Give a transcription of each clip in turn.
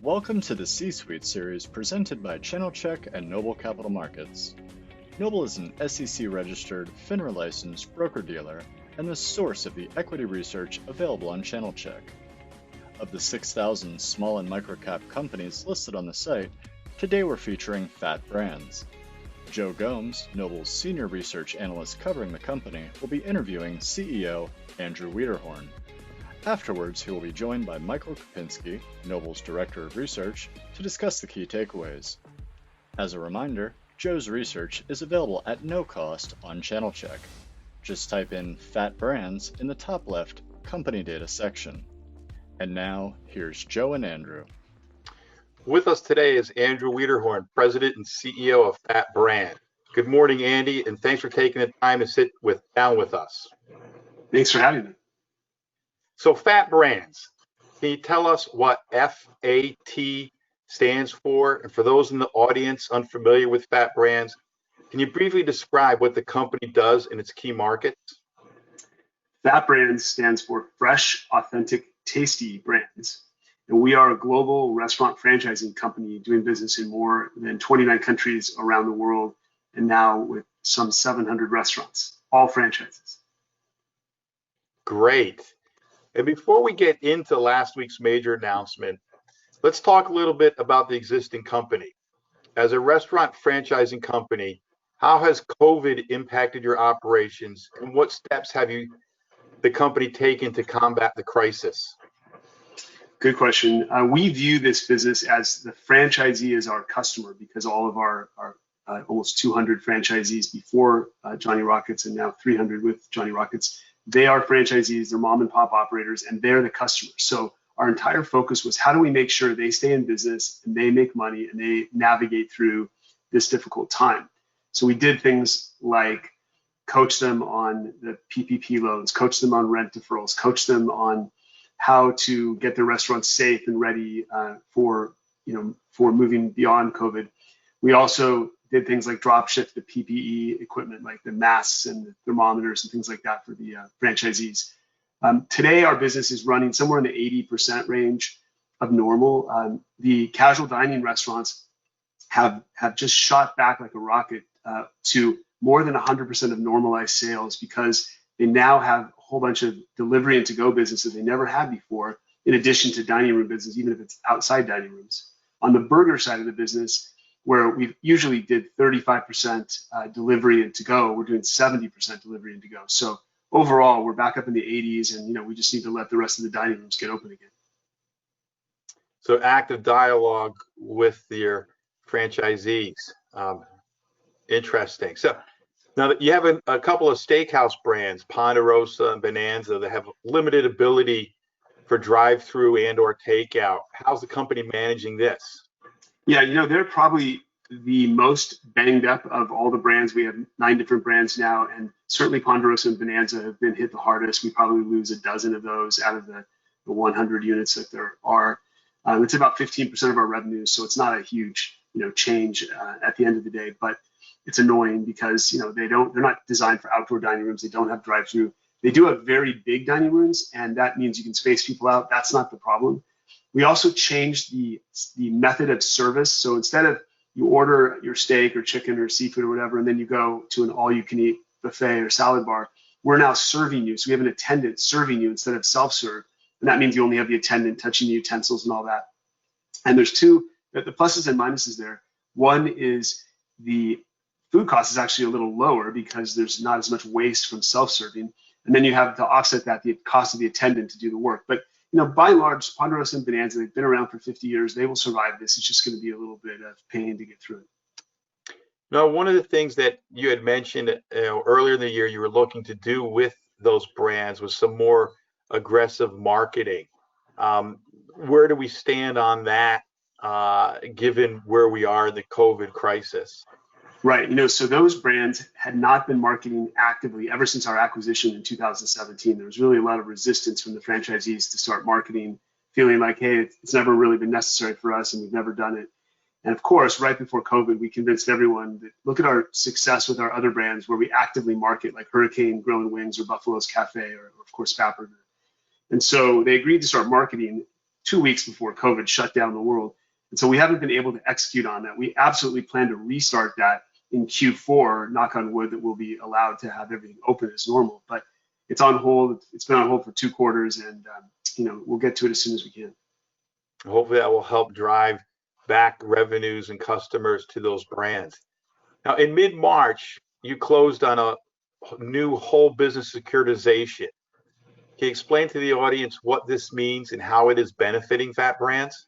Welcome to the C-Suite Series presented by Channelchek and Noble Capital Markets. Noble is an SEC-registered, FINRA-licensed broker-dealer and the source of the equity research available on Channelchek. Of the 6,000 small and microcap companies listed on the site, today we're featuring Fat Brands. Joe Gomes, Noble's senior research analyst covering the company, will be interviewing CEO Andrew Wiederhorn. Afterwards, he will be joined by Michael Kopinski, Noble's Director of Research, to discuss the key takeaways. As a reminder, Joe's research is available at no cost on Channelchek. Just type in Fat Brands in the top left Company Data section. And now, here's Joe and Andrew. With us today is Andrew Wiederhorn, President and CEO of Fat Brand. Good morning, Andy, and thanks for taking the time to sit down with us. Thanks for having me. So Fat Brands, can you tell us what FAT stands for? And for those in the audience unfamiliar with Fat Brands, can you briefly describe what the company does in its key markets? Fat Brands stands for Fresh, Authentic, Tasty Brands. And we are a global restaurant franchising company doing business in more than 29 countries around the world, and now with some 700 restaurants, all franchises. Great. And before we get into last week's major announcement, let's talk a little bit about the existing company. As a restaurant franchising company, how has COVID impacted your operations, and what steps have the company taken to combat the crisis? Good question. We view this business as the franchisee as our customer, because all of our almost 200 franchisees before Johnny Rockets and now 300 with Johnny Rockets, they are franchisees, they're mom and pop operators, and they're the customers. So our entire focus was how do we make sure they stay in business and they make money and they navigate through this difficult time. So we did things like coach them on the PPP loans, coach them on rent deferrals, coach them on how to get their restaurants safe and ready for moving beyond COVID. We also did things like drop ship the PPE equipment, like the masks and the thermometers and things like that for the franchisees. Today, our business is running somewhere in the 80% range of normal. The casual dining restaurants have just shot back like a rocket to more than 100% of normalized sales, because they now have a whole bunch of delivery and to-go businesses they never had before, in addition to dining room business, even if it's outside dining rooms. On the burger side of the business, where we usually did 35% delivery and to-go, we're doing 70% delivery and to-go. So overall, we're back up in the 80s, and we just need to let the rest of the dining rooms get open again. So active dialogue with your franchisees. Interesting. So now that you have a couple of steakhouse brands, Ponderosa and Bonanza, that have limited ability for drive-through and or takeout. How's the company managing this? Yeah, they're probably the most banged up of all the brands. We have 9 different brands now, and certainly Ponderosa and Bonanza have been hit the hardest. We probably lose a dozen of those out of the 100 units that there are. It's about 15% of our revenue, so it's not a huge change at the end of the day, but it's annoying because they're not designed for outdoor dining rooms. They don't have drive-through. They do have very big dining rooms, and that means you can space people out. That's not the problem. We also changed the method of service. So instead of you order your steak or chicken or seafood or whatever, and then you go to an all-you-can-eat buffet or salad bar, we're now serving you. So we have an attendant serving you instead of self-serve. And that means you only have the attendant touching the utensils and all that. And there's the pluses and minuses there. One is the food cost is actually a little lower because there's not as much waste from self-serving. And then you have to offset that, the cost of the attendant to do the work. But by and large, Ponderosa and Bonanza, they've been around for 50 years. They will survive this. It's just going to be a little bit of pain to get through it. Now, one of the things that you had mentioned earlier in the year you were looking to do with those brands was some more aggressive marketing. Where do we stand on that, given where we are in the COVID crisis? Right. So those brands had not been marketing actively ever since our acquisition in 2017. There was really a lot of resistance from the franchisees to start marketing, feeling like, hey, it's never really been necessary for us and we've never done it. And of course, right before COVID, we convinced everyone that look at our success with our other brands where we actively market, like Hurricane Grill and Wings or Buffalo's Cafe or of course Fatburger. And so they agreed to start marketing 2 weeks before COVID shut down the world. And so we haven't been able to execute on that. We absolutely plan to restart that in Q4, knock on wood, that we'll be allowed to have everything open as normal. But it's on hold. It's been on hold for 2 quarters, and we'll get to it as soon as we can. Hopefully that will help drive back revenues and customers to those brands. Now, in mid-March, you closed on a new whole business securitization. Can you explain to the audience what this means and how it is benefiting FAT Brands?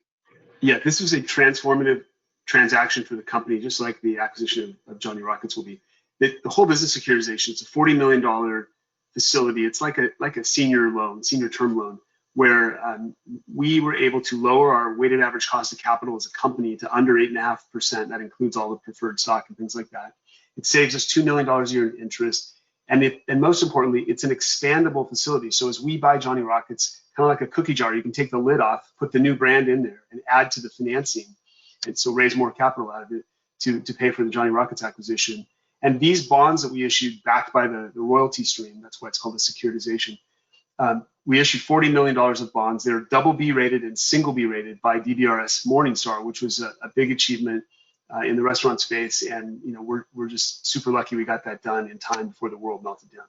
Yeah, this was a transformative transaction for the company, just like the acquisition of Johnny Rockets will be. The whole business securitization, it's a $40 million facility. It's like a senior term loan, where we were able to lower our weighted average cost of capital as a company to under 8.5%. That includes all the preferred stock and things like that. It saves us $2 million a year in interest. And most importantly, it's an expandable facility. So as we buy Johnny Rockets, kind of like a cookie jar, you can take the lid off, put the new brand in there, and add to the financing, and so raise more capital out of it to pay for the Johnny Rockets acquisition. And these bonds that we issued, backed by the royalty stream, that's why it's called a securitization. We issued $40 million of bonds. They're double B rated and single B rated by DBRS Morningstar, which was a big achievement in the restaurant space. And we're just super lucky we got that done in time before the world melted down.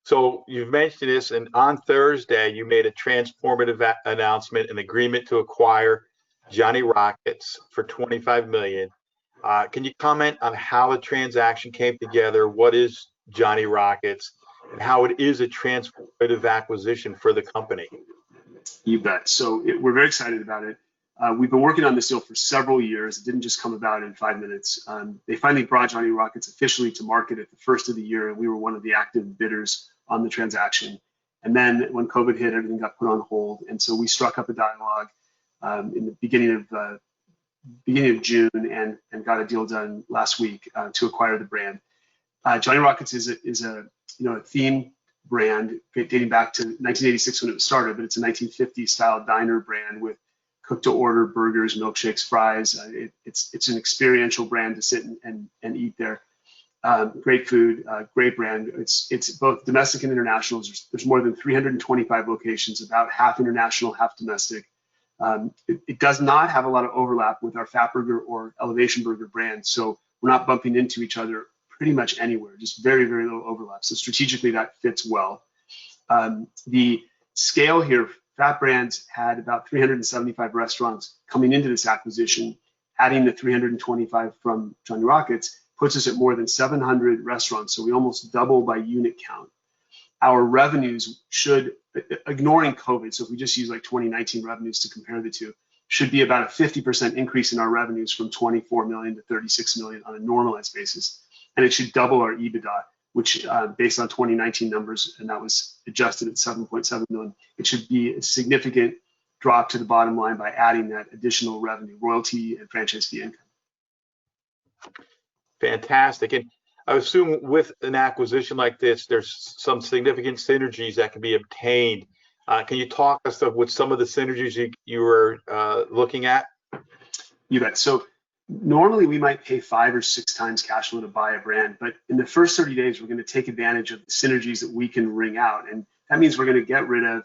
So you've mentioned this, and on Thursday you made a transformative announcement, an agreement to acquire Johnny Rockets for $25 million. Can you comment on how the transaction came together? What is Johnny Rockets, and how it is a transformative acquisition for the company? You bet. So we're very excited about it. We've been working on this deal for several years. It didn't just come about in 5 minutes. They finally brought Johnny Rockets officially to market at the first of the year, and we were one of the active bidders on the transaction. And then when COVID hit, everything got put on hold. And so we struck up a dialogue in the beginning of June and got a deal done last week to acquire the brand. Johnny Rockets is a theme brand dating back to 1986 when it was started, but it's a 1950s style diner brand with cook-to-order burgers, milkshakes, fries. It's an experiential brand to sit and eat there. Great food, great brand. It's both domestic and international. There's more than 325 locations, about half international, half domestic. It does not have a lot of overlap with our Fat Burger or Elevation Burger brands, so we're not bumping into each other pretty much anywhere, just very, very little overlap. So strategically that fits well. The scale here, Fat Brands had about 375 restaurants coming into this acquisition. Adding the 325 from Johnny Rockets puts us at more than 700 restaurants, so we almost double by unit count. Our revenues should, ignoring COVID, so if we just use like 2019 revenues to compare the two, should be about a 50% increase in our revenues from 24 million to 36 million on a normalized basis. And it should double our EBITDA, which based on 2019 numbers, and that was adjusted at 7.7 million, it should be a significant drop to the bottom line by adding that additional revenue, royalty and franchise fee income. Fantastic. And I assume with an acquisition like this, there's some significant synergies that can be obtained. Can you talk us with some of the synergies you were looking at? You bet. So normally we might pay 5 or 6 times cash flow to buy a brand, but in the first 30 days, we're going to take advantage of the synergies that we can wring out. And that means we're going to get rid of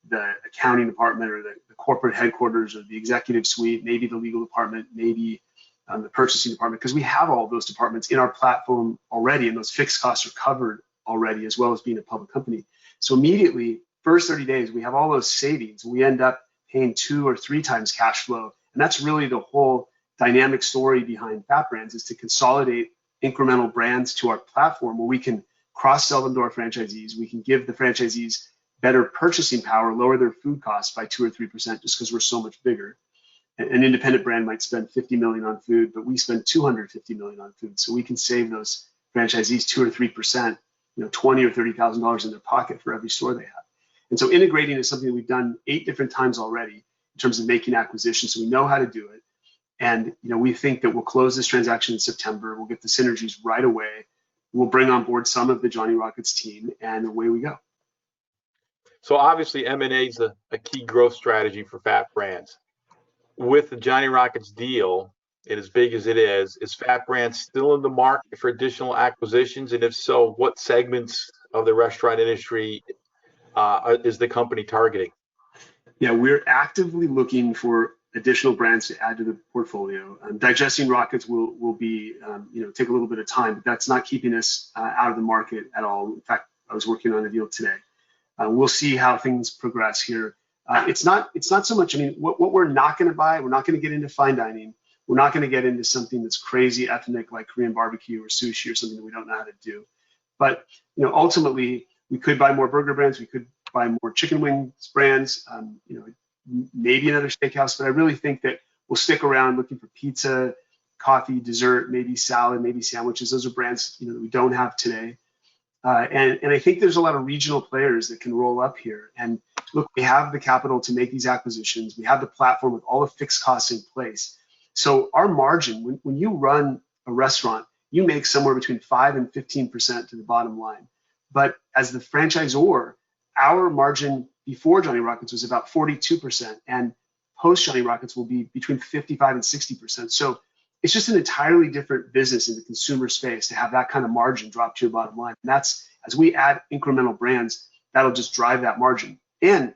the accounting department or the corporate headquarters or the executive suite, maybe the legal department, maybe the purchasing department, because we have all of those departments in our platform already, and those fixed costs are covered already, as well as being a public company. So immediately, first 30 days, we have all those savings. We end up paying 2 or 3 times cash flow. And that's really the whole dynamic story behind Fat Brands, is to consolidate incremental brands to our platform where we can cross-sell them to our franchisees. We can give the franchisees better purchasing power, lower their food costs by 2 or 3% just because we're so much bigger. An independent brand might spend 50 million on food, but we spend 250 million on food. So we can save those franchisees 2 or 3%, $20,000 or $30,000 in their pocket for every store they have. And so integrating is something we've done 8 different times already in terms of making acquisitions. So we know how to do it. And we think that we'll close this transaction in September. We'll get the synergies right away. We'll bring on board some of the Johnny Rockets team, and away we go. So obviously M&A is a key growth strategy for Fat Brands. With the Johnny Rockets deal, and as big as it is Fat Brands still in the market for additional acquisitions? And if so, what segments of the restaurant industry is the company targeting? Yeah, we're actively looking for additional brands to add to the portfolio. Digesting rockets will be, take a little bit of time, but that's not keeping us out of the market at all. In fact, I was working on a deal today. We'll see how things progress here. It's not so much. I mean, what we're not going to buy, we're not going to get into fine dining. We're not going to get into something that's crazy ethnic like Korean barbecue or sushi or something that we don't know how to do. But ultimately, we could buy more burger brands. We could buy more chicken wings brands. Maybe another steakhouse. But I really think that we'll stick around looking for pizza, coffee, dessert, maybe salad, maybe sandwiches. Those are brands that we don't have today. And I think there's a lot of regional players that can roll up here. And look, we have the capital to make these acquisitions. We have the platform with all the fixed costs in place. So our margin, when you run a restaurant, you make somewhere between 5 and 15% to the bottom line. But as the franchisor, our margin before Johnny Rockets was about 42%, and post Johnny Rockets will be between 55 and 60%. So it's just an entirely different business in the consumer space to have that kind of margin drop to your bottom line. And that's, as we add incremental brands, that'll just drive that margin. And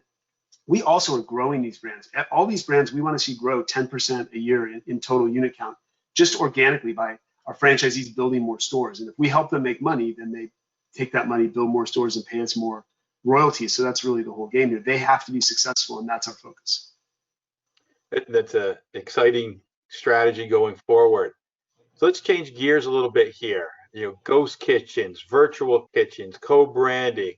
we also are growing these brands. All these brands, we want to see grow 10% a year in total unit count, just organically by our franchisees building more stores. And if we help them make money, then they take that money, build more stores, and pay us more royalties. So that's really the whole game here. They have to be successful, and that's our focus. That's an exciting strategy going forward. So let's change gears a little bit here. Ghost kitchens, virtual kitchens, co-branding.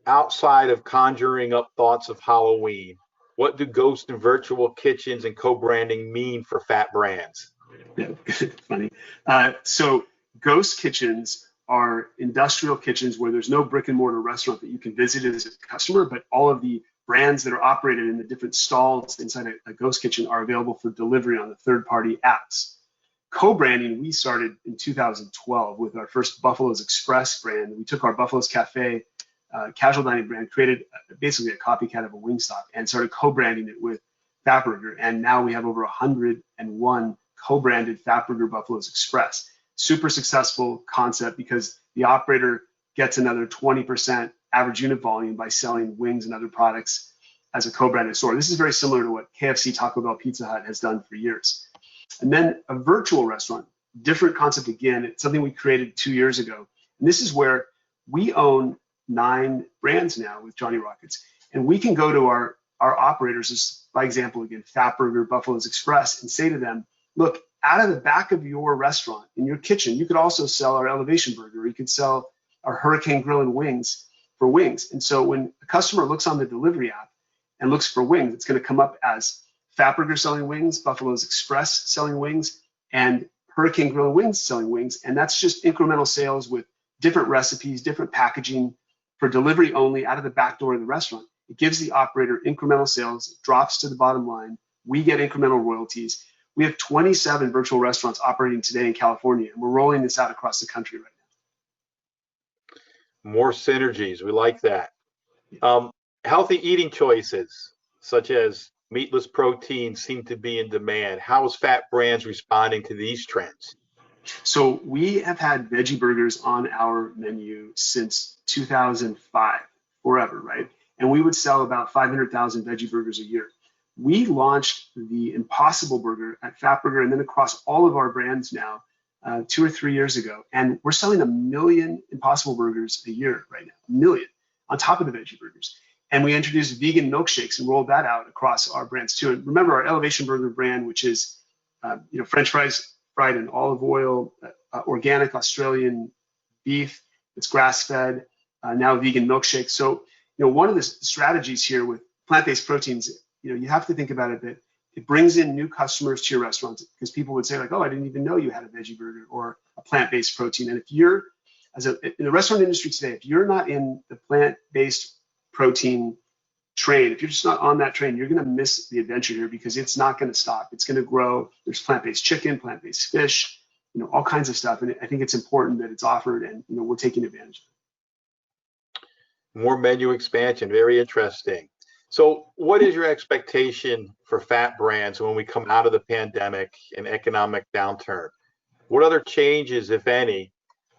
Outside of conjuring up thoughts of Halloween, what do ghost and virtual kitchens and co-branding mean for Fat Brands? Yeah, funny. So ghost kitchens are industrial kitchens where there's no brick and mortar restaurant that you can visit as a customer, but all of the brands that are operated in the different stalls inside a ghost kitchen are available for delivery on the third-party apps. Co-branding, we started in 2012 with our first Buffalo's Express brand. We took our Buffalo's Cafe casual dining brand, created basically a copycat of a Wingstop, and started co-branding it with Fatburger. And now we have over 101 co-branded Fatburger Buffalo's Express. Super successful concept because the operator gets another 20% average unit volume by selling wings and other products as a co-branded store. This is very similar to what KFC, Taco Bell, Pizza Hut has done for years. And then a virtual restaurant, different concept again. It's something we created 2 years ago. And this is where we own 9 brands now with Johnny Rockets. And we can go to our operators, just by example, again, Fatburger, Buffalo's Express, and say to them, look, out of the back of your restaurant, in your kitchen, you could also sell our Elevation Burger, or you could sell our Hurricane Grill and Wings for wings. And so when a customer looks on the delivery app and looks for wings, it's going to come up as Fatburger selling wings, Buffalo's Express selling wings, and Hurricane Grill and Wings selling wings. And that's just incremental sales with different recipes, different packaging for delivery only out of the back door of the restaurant. It gives the operator incremental sales, drops to the bottom line. We get incremental royalties. We have 27 virtual restaurants operating today in California, and we're rolling this out across the country right now. More synergies. We like that. Healthy eating choices, such as meatless proteins, seem to be in demand. How is Fat Brands responding to these trends? So we have had veggie burgers on our menu since 2005, forever, right? And we would sell about 500,000 veggie burgers a year. We launched the Impossible Burger at Fatburger and then across all of our brands now 2 or 3 years ago. And we're selling 1 million Impossible Burgers a year right now, 1 million on top of the veggie burgers. And we introduced vegan milkshakes and rolled that out across our brands too. And remember our Elevation Burger brand, which is French fries fried in olive oil, organic Australian beef, it's grass-fed, now vegan milkshake. So one of the strategies here with plant-based proteins, you have to think about it that it brings in new customers to your restaurant because people would say like, oh, I didn't even know you had a veggie burger or a plant-based protein. And if you're in the restaurant industry today, if you're not in the plant-based protein train, if you're just not on that train, you're going to miss the adventure here because it's not going to stop. It's going to grow. There's plant-based chicken, plant-based fish, all kinds of stuff. And I think it's important that it's offered and we're taking advantage of it. More menu expansion, very interesting. So what is your expectation for Fat Brands when we come out of the pandemic and economic downturn? What other changes, if any,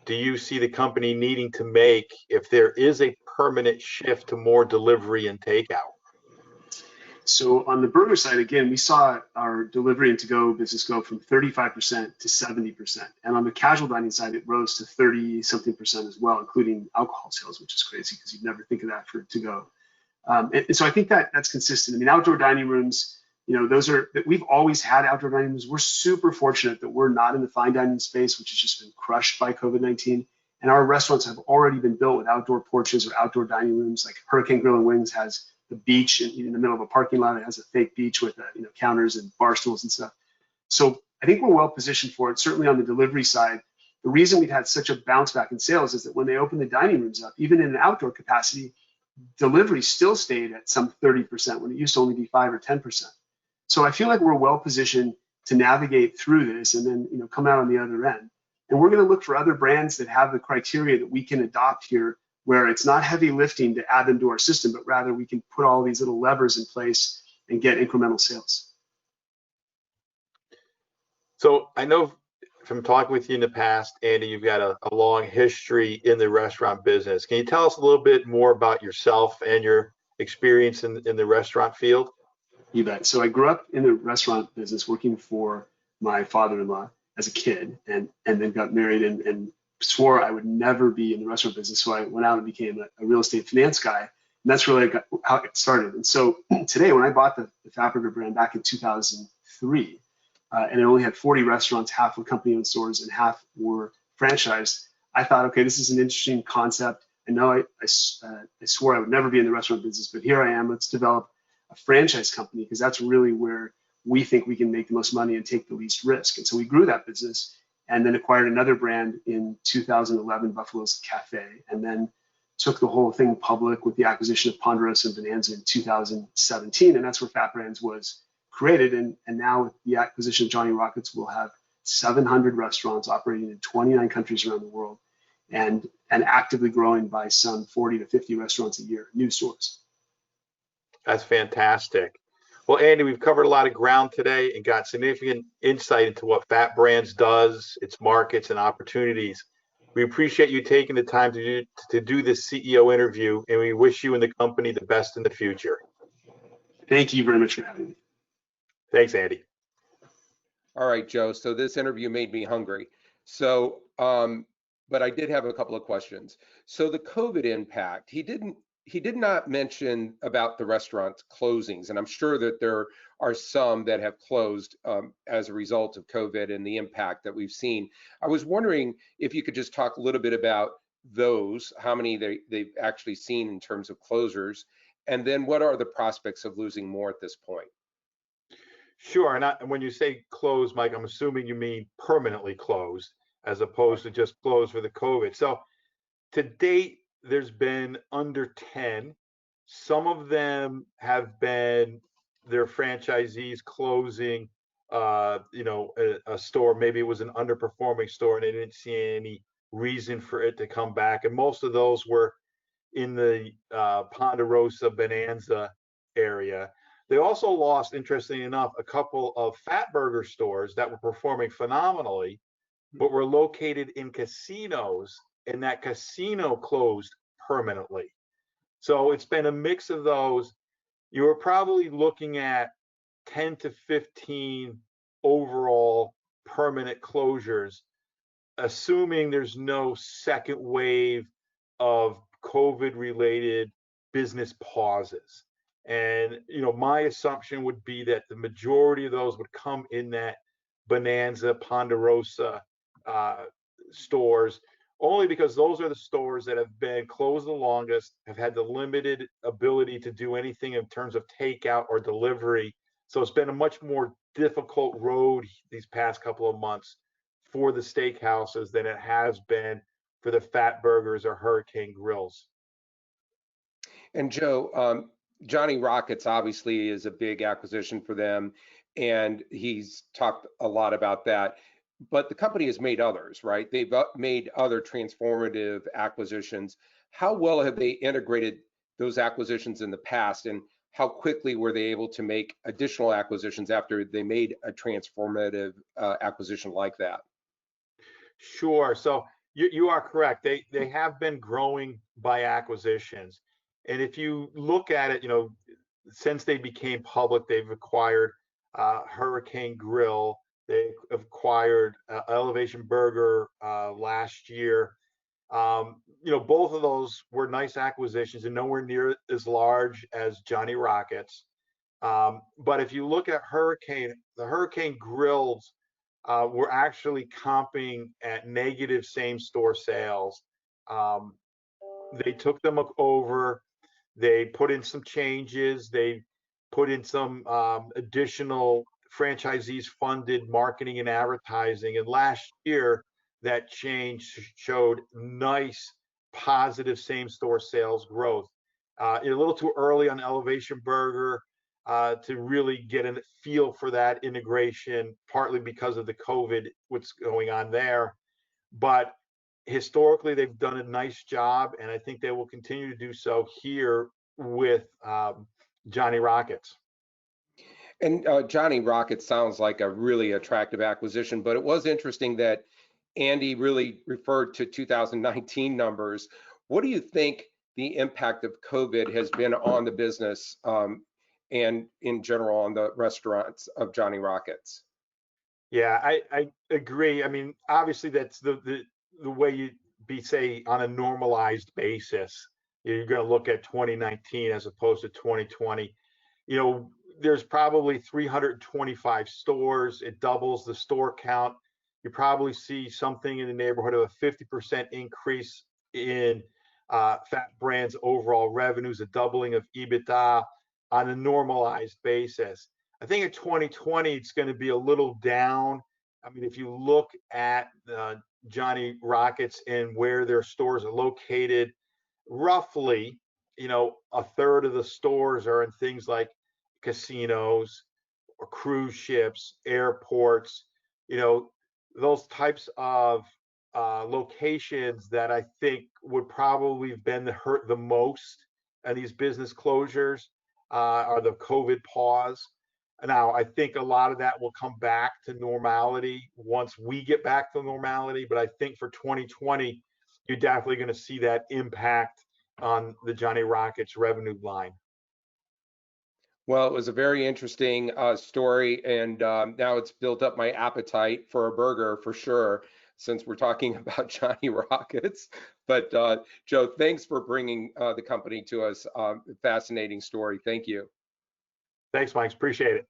do you see the company needing to make if there is a permanent shift to more delivery and takeout? So on the burger side, again, we saw our delivery and to-go business go from 35% to 70%. And on the casual dining side, it rose to 30-something% as well, including alcohol sales, which is crazy because you'd never think of that for to-go. And so I think that's consistent. I mean, outdoor dining rooms, we've always had outdoor dining rooms. We're super fortunate that we're not in the fine dining space, which has just been crushed by COVID-19. And our restaurants have already been built with outdoor porches or outdoor dining rooms. Like Hurricane Grill and Wings has the beach in the middle of a parking lot. It has a fake beach with counters and bar stools and stuff. So I think we're well positioned for it. Certainly on the delivery side, the reason we've had such a bounce back in sales is that when they open the dining rooms up, even in an outdoor capacity, delivery still stayed at some 30% when it used to only be 5 or 10%. So I feel like we're well positioned to navigate through this and then come out on the other end. And we're going to look for other brands that have the criteria that we can adopt here, where it's not heavy lifting to add them to our system, but rather we can put all these little levers in place and get incremental sales. So I know from talking with you in the past, Andy, you've got a long history in the restaurant business. Can you tell us a little bit more about yourself and your experience in the restaurant field? You bet. So I grew up in the restaurant business working for my father-in-law as a kid, and then got married and swore I would never be in the restaurant business. So I went out and became a real estate finance guy. And that's really how it started. And so today, when I bought the Fatburger brand back in 2003, and it only had 40 restaurants, half were company-owned stores and half were franchised, I thought, okay, this is an interesting concept. I know I swore I would never be in the restaurant business, but here I am. Let's develop a franchise company, because that's really where we think we can make the most money and take the least risk. And so we grew that business and then acquired another brand in 2011, Buffalo's Cafe, and then took the whole thing public with the acquisition of Ponderosa and Bonanza in 2017. And that's where Fat Brands was created. And now with the acquisition of Johnny Rockets, we'll have 700 restaurants operating in 29 countries around the world and actively growing by some 40 to 50 restaurants a year, new stores. That's fantastic. Well, Andy, we've covered a lot of ground today and got significant insight into what Fat Brands does, its markets and opportunities. We appreciate you taking the time to do this CEO interview, and we wish you and the company the best in the future. Thank you very much for having me. Thanks, Andy. All right, Joe. So this interview made me hungry. So, but I did have a couple of questions. So the COVID impact, he did not mention about the restaurant closings, and I'm sure that there are some that have closed as a result of COVID and the impact that we've seen. I was wondering if you could just talk a little bit about those, how many they've actually seen in terms of closures, and then what are the prospects of losing more at this point? Sure. And when you say closed, Mike, I'm assuming you mean permanently closed as opposed to just closed for the COVID. So to date, there's been under 10. Some of them have been their franchisees closing, a store. Maybe it was an underperforming store and they didn't see any reason for it to come back. And most of those were in the Ponderosa Bonanza area. They also lost, interestingly enough, a couple of Fatburger stores that were performing phenomenally, but were located in casinos, and that casino closed permanently. So it's been a mix of those. You were probably looking at 10 to 15 overall permanent closures, assuming there's no second wave of COVID-related business pauses. And my assumption would be that the majority of those would come in that Bonanza, Ponderosa stores, only because those are the stores that have been closed the longest, have had the limited ability to do anything in terms of takeout or delivery. So it's been a much more difficult road these past couple of months for the steakhouses than it has been for the Fatburgers or Hurricane Grills. And Joe, Johnny Rockets obviously is a big acquisition for them, and he's talked a lot about that. But the company has made others, right? They've made other transformative acquisitions. How well have they integrated those acquisitions in the past, and how quickly were they able to make additional acquisitions after they made a transformative acquisition like that? Sure. So you are correct. They have been growing by acquisitions. And if you look at it, since they became public, they've acquired Hurricane Grill. They acquired Elevation Burger last year. Both of those were nice acquisitions and nowhere near as large as Johnny Rockets. But if you look at the Hurricane Grills were actually comping at negative same-store sales. They took them over. They put in some changes. They put in some additional franchisees funded marketing and advertising. And last year, that change showed nice positive same-store sales growth. A little too early on Elevation Burger to really get a feel for that integration, partly because of the COVID, what's going on there. But historically, they've done a nice job, and I think they will continue to do so here with Johnny Rockets. And Johnny Rockets sounds like a really attractive acquisition, but it was interesting that Andy really referred to 2019 numbers. What do you think the impact of COVID has been on the business and in general on the restaurants of Johnny Rockets? Yeah, I agree. I mean, obviously that's the way you'd be, say, on a normalized basis. You're going to look at 2019 as opposed to 2020. There's probably 325 stores. It doubles the store count. You probably see something in the neighborhood of a 50% increase in Fat Brand's overall revenues, a doubling of EBITDA on a normalized basis. I think in 2020, it's going to be a little down. I mean, if you look at Johnny Rockets and where their stores are located, roughly, a third of the stores are in things like casinos or cruise ships, airports, those types of locations that I think would probably have been hurt the most and these business closures are the COVID pause. Now, I think a lot of that will come back to normality once we get back to normality. But I think for 2020, you're definitely going to see that impact on the Johnny Rockets revenue line. Well, it was a very interesting story, and now it's built up my appetite for a burger for sure, since we're talking about Johnny Rockets. But Joe, thanks for bringing the company to us. Fascinating story. Thank you. Thanks, Mike. Appreciate it.